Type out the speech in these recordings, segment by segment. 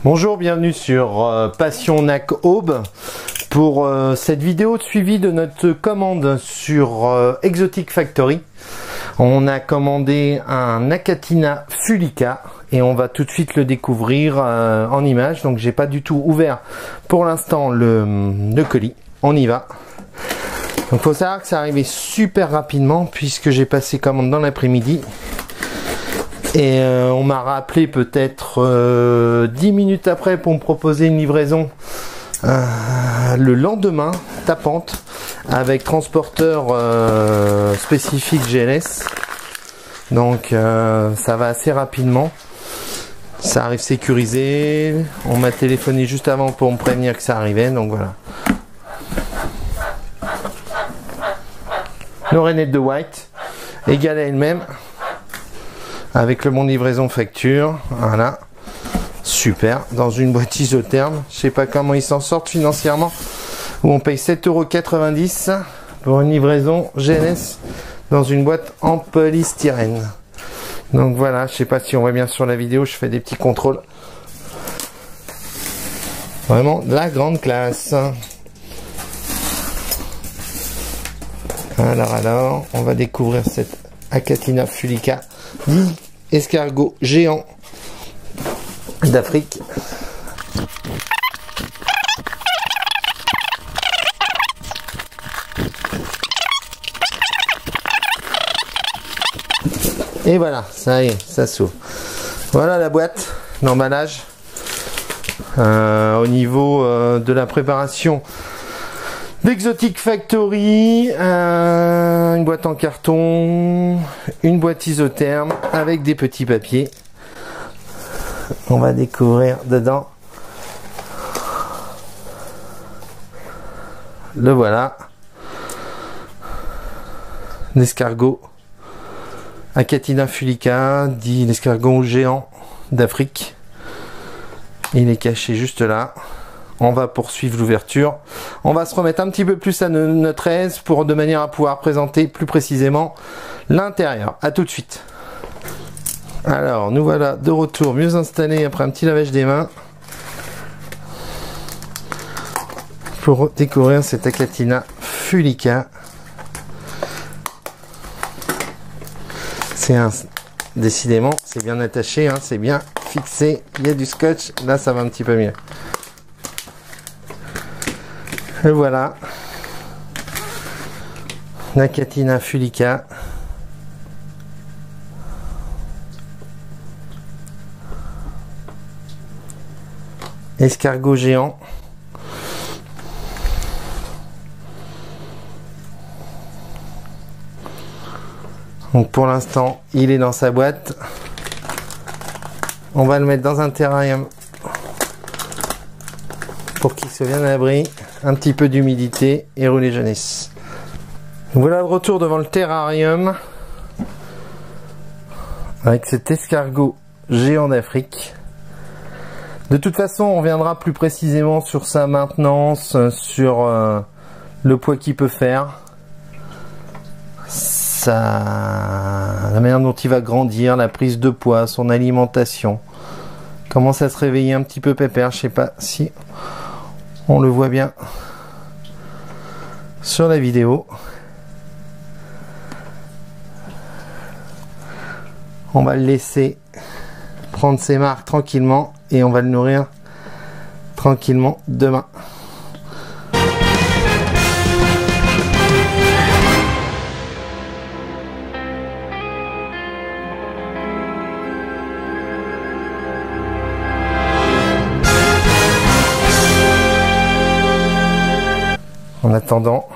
Bonjour, bienvenue sur Passion NAC Aube pour cette vidéo de suivi de notre commande sur Exotic Factory. On a commandé un Achatina fulica et on va tout de suite le découvrir en image. Donc j'ai pas du tout ouvert pour l'instant le colis. On y va. Donc faut savoir que ça arrivait super rapidement puisque j'ai passé commande dans l'après-midi. Et on m'a rappelé peut-être 10 minutes après pour me proposer une livraison le lendemain, tapante, avec transporteur spécifique GLS. Donc ça va assez rapidement. Ça arrive sécurisé. On m'a téléphoné juste avant pour me prévenir que ça arrivait. Donc voilà. L'oreillette de White, égale à elle-même. Avec le bon livraison facture, voilà, super, dans une boîte isotherme, je sais pas comment ils s'en sortent financièrement, où on paye 7,90 € pour une livraison GNS dans une boîte en polystyrène. Donc voilà, je sais pas si on voit bien sur la vidéo, je fais des petits contrôles. Vraiment la grande classe. Alors, on va découvrir cette Achatina fulica. Escargot géant d'Afrique. Et voilà, ça y est, ça s'ouvre. Voilà la boîte d'emballage. Au niveau de la préparation d'Exotic Factory, une boîte en carton, une boîte isotherme avec des petits papiers. On va découvrir dedans. Le voilà. L'escargot Achatina fulica, dit l'escargot géant d'Afrique. Il est caché juste là. On va poursuivre l'ouverture. On va se remettre un petit peu plus à notre aise de manière à pouvoir présenter plus précisément l'intérieur. A tout de suite. Alors, nous voilà de retour mieux installés après un petit lavage des mains pour découvrir cette Achatina fulica. Décidément, c'est bien attaché, hein, c'est bien fixé. Il y a du scotch. Là, ça va un petit peu mieux. Et voilà, l'Achatina fulica. Escargot géant. Donc pour l'instant, il est dans sa boîte. On va le mettre dans un terrarium pour qu'il se vienne à l'abri. Un petit peu d'humidité et rouler jeunesse. Voilà le retour devant le terrarium avec cet escargot géant d'Afrique. De toute façon, on reviendra plus précisément sur sa maintenance, sur le poids qu'il peut faire, la manière dont il va grandir, la prise de poids, son alimentation, commence à se réveiller un petit peu pépère. Je sais pas si on le voit bien sur la vidéo. On va le laisser prendre ses marques tranquillement et on va le nourrir tranquillement demain. En attendant,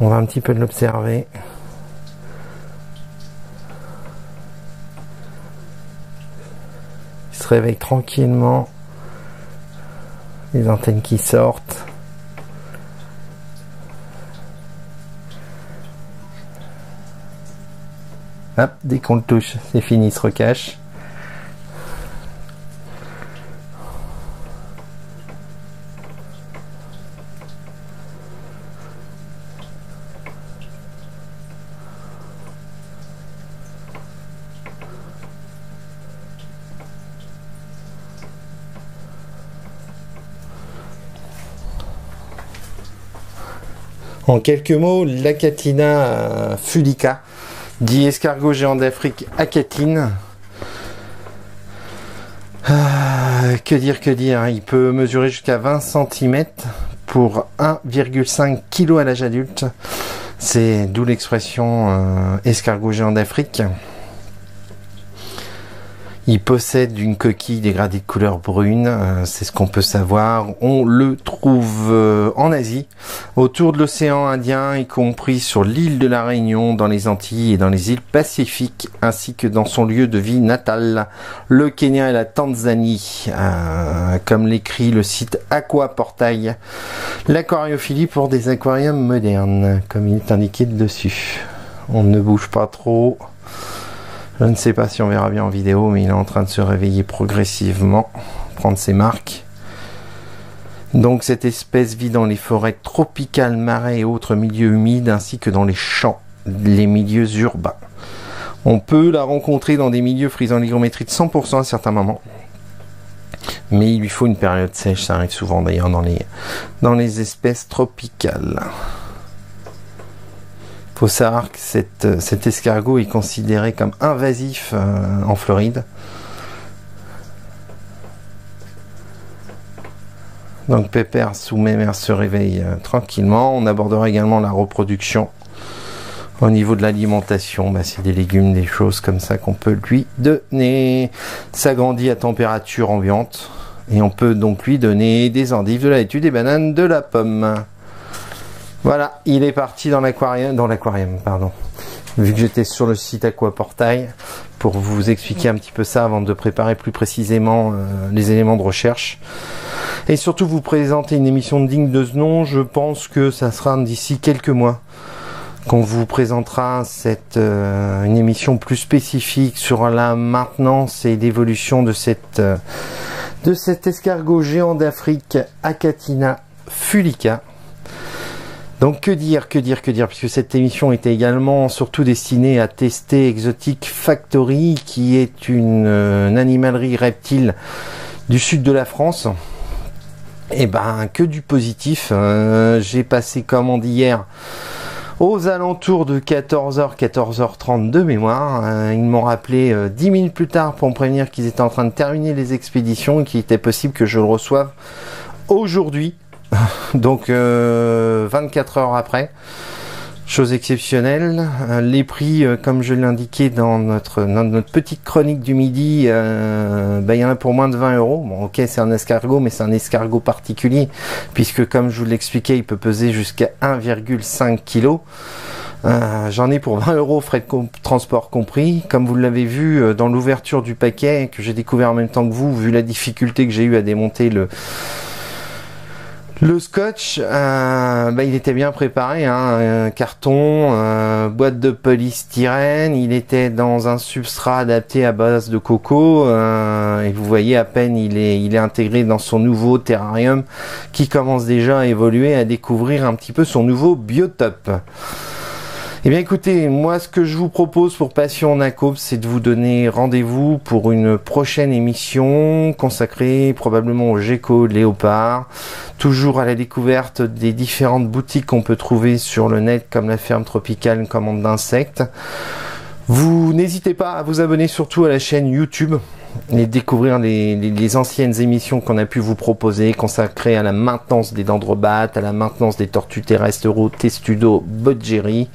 on va un petit peu l'observer. Il se réveille tranquillement. Les antennes qui sortent. Hop, dès qu'on le touche, c'est fini, il se recache. En quelques mots, l'Achatina fulica, dit escargot géant d'Afrique acatine. Que dire, il peut mesurer jusqu'à 20 cm pour 1,5 kg à l'âge adulte. C'est d'où l'expression escargot géant d'Afrique. Il possède une coquille dégradée de couleur brune, c'est ce qu'on peut savoir. On le trouve en Asie, autour de l'océan Indien, y compris sur l'île de la Réunion, dans les Antilles et dans les îles Pacifiques, ainsi que dans son lieu de vie natal, le Kenya et la Tanzanie, comme l'écrit le site Aquaportail. L'aquariophilie pour des aquariums modernes, comme il est indiqué dessus. On ne bouge pas trop. Je ne sais pas si on verra bien en vidéo, mais il est en train de se réveiller progressivement, prendre ses marques. Donc cette espèce vit dans les forêts tropicales, marais et autres milieux humides, ainsi que dans les champs, les milieux urbains. On peut la rencontrer dans des milieux frisant l'hygrométrie de 100% à certains moments. Mais il lui faut une période sèche, ça arrive souvent d'ailleurs dans les espèces tropicales. Faut savoir que cet escargot est considéré comme invasif en Floride. Donc Pépère sous mémère se réveille tranquillement. On abordera également la reproduction. Au niveau de l'alimentation, c'est des légumes, des choses comme ça qu'on peut lui donner. Ça grandit à température ambiante. Et on peut donc lui donner des endives, de la laitue, des bananes, de la pomme. Voilà, il est parti dans l'aquarium, pardon. Vu que j'étais sur le site Aquaportail, pour vous expliquer un petit peu ça avant de préparer plus précisément les éléments de recherche. Et surtout vous présenter une émission digne de ce nom. Je pense que ça sera d'ici quelques mois qu'on vous présentera une émission plus spécifique sur la maintenance et l'évolution de cet escargot géant d'Afrique, Achatina fulica. Donc que dire, puisque cette émission était également surtout destinée à tester Exotic Factory, qui est une animalerie reptile du sud de la France. Et que du positif. J'ai passé commande hier aux alentours de 14h, 14h30 de mémoire. Ils m'ont rappelé 10 minutes plus tard pour me prévenir qu'ils étaient en train de terminer les expéditions et qu'il était possible que je le reçoive aujourd'hui. Donc 24 heures après, chose exceptionnelle. Les prix, comme je l'ai indiqué dans notre petite chronique du midi, il y en a pour moins de 20 euros. Bon, ok, c'est un escargot, mais c'est un escargot particulier, puisque comme je vous l'expliquais, il peut peser jusqu'à 1,5 kg. J'en ai pour 20 euros, frais de transport compris. Comme vous l'avez vu dans l'ouverture du paquet, que j'ai découvert en même temps que vous, vu la difficulté que j'ai eu à démonter le scotch, il était bien préparé, carton, boîte de polystyrène, il était dans un substrat adapté à base de coco, et vous voyez à peine il est intégré dans son nouveau terrarium qui commence déjà à évoluer, à découvrir un petit peu son nouveau biotope. Eh bien écoutez, moi ce que je vous propose pour Passion NAC Aube, c'est de vous donner rendez-vous pour une prochaine émission consacrée probablement au gecko léopard, toujours à la découverte des différentes boutiques qu'on peut trouver sur le net, comme la ferme tropicale, une commande d'insectes. Vous n'hésitez pas à vous abonner surtout à la chaîne YouTube et découvrir les anciennes émissions qu'on a pu vous proposer, consacrées à la maintenance des dendrobates, à la maintenance des tortues terrestres, Testudo bodgeri,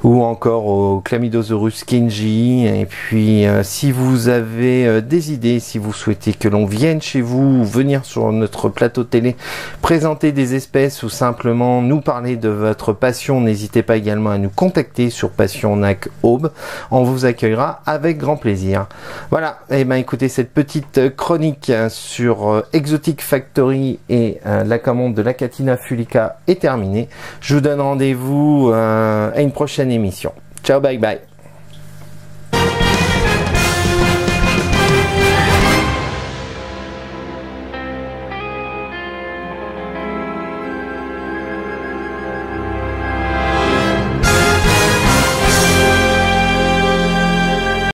ou encore au Chlamydosaurus kenji. Et puis si vous avez des idées, si vous souhaitez que l'on vienne chez vous, venir sur notre plateau télé, présenter des espèces ou simplement nous parler de votre passion, n'hésitez pas également à nous contacter sur Passion NAC Aube. On vous accueillera avec grand plaisir. Voilà, et écoutez, cette petite chronique sur Exotic Factory et la commande de l'Achatina fulica est terminée. Je vous donne rendez-vous à une prochaine émission. Ciao, bye bye.